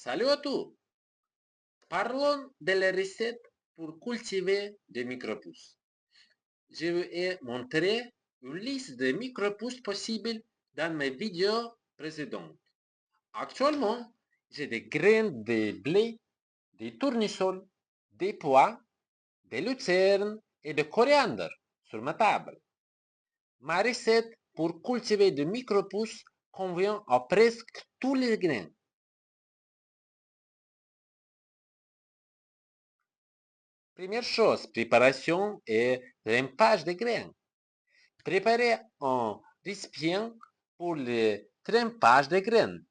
Salut à tous! Parlons de la recette pour cultiver des micro-pousses. Je vous ai montré une liste de micro-pousses possibles dans mes vidéos précédentes. Actuellement, j'ai des graines de blé, des tournesols, des pois, des lucernes et de coriandre sur ma table. Ma recette pour cultiver des micro-pousses convient à presque tous les grains. Première chose, préparation et trempage des graines. Préparez un récipient pour le trempage des graines.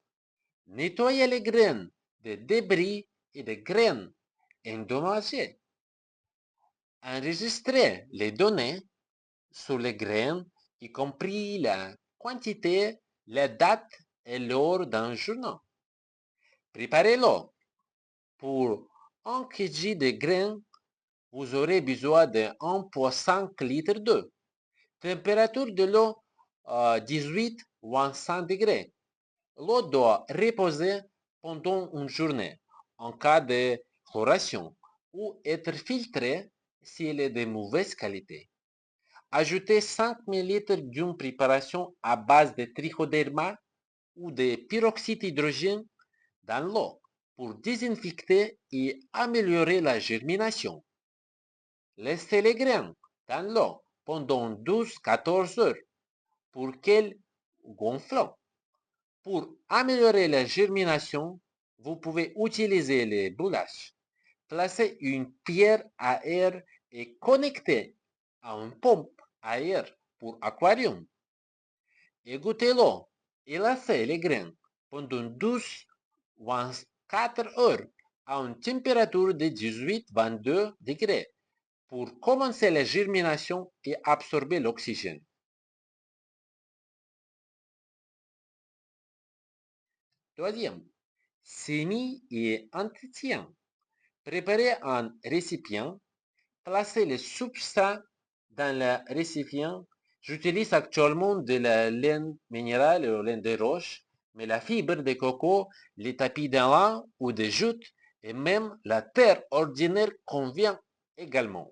Nettoyez les graines de débris et de graines endommagées. Enregistrez les données sur les graines, y compris la quantité, la date et l'heure d'un journal. Préparez-le. Pour 1 kg de graines, vous aurez besoin de 1,5 litre d'eau. Température de l'eau 18 ou 100 degrés. L'eau doit reposer pendant une journée en cas de chloration ou être filtrée si elle est de mauvaise qualité. Ajoutez 5 ml d'une préparation à base de trichoderma ou de peroxyde d'hydrogène dans l'eau pour désinfecter et améliorer la germination. Laissez les graines dans l'eau pendant 12-14 heures pour qu'elles gonflent. Pour améliorer la germination, vous pouvez utiliser les boulaches. Placez une pierre à air et connectez à une pompe à air pour aquarium. Égouttez-l'eau et laissez les graines pendant 12 ou 4 heures à une température de 18-22 degrés pour commencer la germination et absorber l'oxygène. Troisième, semis et entretien. Préparez un récipient, placez le substrat dans le récipient. J'utilise actuellement de la laine minérale ou laine de roche, mais la fibre de coco, les tapis d'Alain ou de jute et même la terre ordinaire convient également.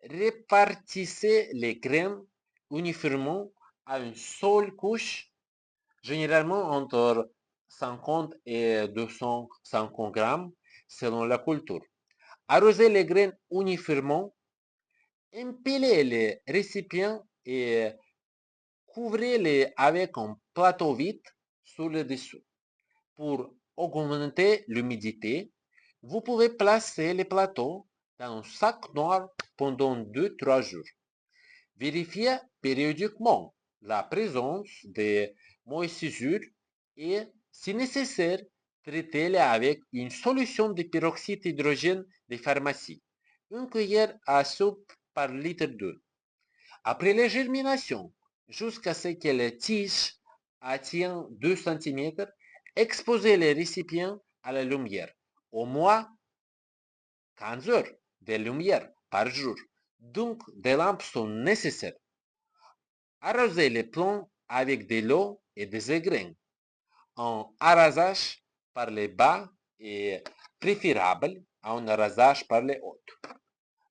Répartissez les graines uniformément à une seule couche, généralement entre 50 et 250 grammes selon la culture. Arrosez les graines uniformément, empilez les récipients et couvrez-les avec un plateau vide sur le dessous. Pour augmenter l'humidité, vous pouvez placer le plateau dans un sac noir pendant 2-3 jours. Vérifiez périodiquement la présence de moisissure et, si nécessaire, traitez-les avec une solution de peroxyde d'hydrogène de pharmacie, une cuillère à soupe par litre d'eau. Après la germination, jusqu'à ce que la tige atteigne 2 cm, exposez les récipients à la lumière, au moins 15 heures de lumière par jour. Donc, des lampes sont nécessaires. Arrosez les plants avec de l'eau et des graines. Un arrosage par les bas est préférable à un arrosage par les hauts.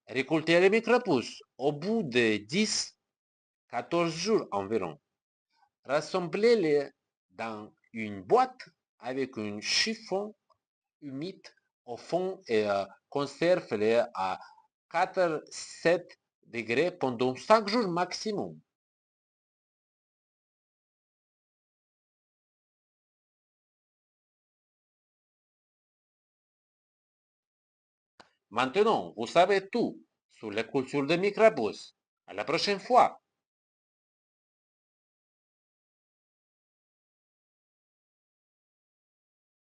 Récoltez les micro-pousses au bout de 10-14 jours environ. Rassemblez-les dans une boîte avec un chiffon humide au fond et conservez-les à 4-7 degrés pendant 5 jours maximum. Maintenant, vous savez tout sur la culture des micro-pousses. À la prochaine fois!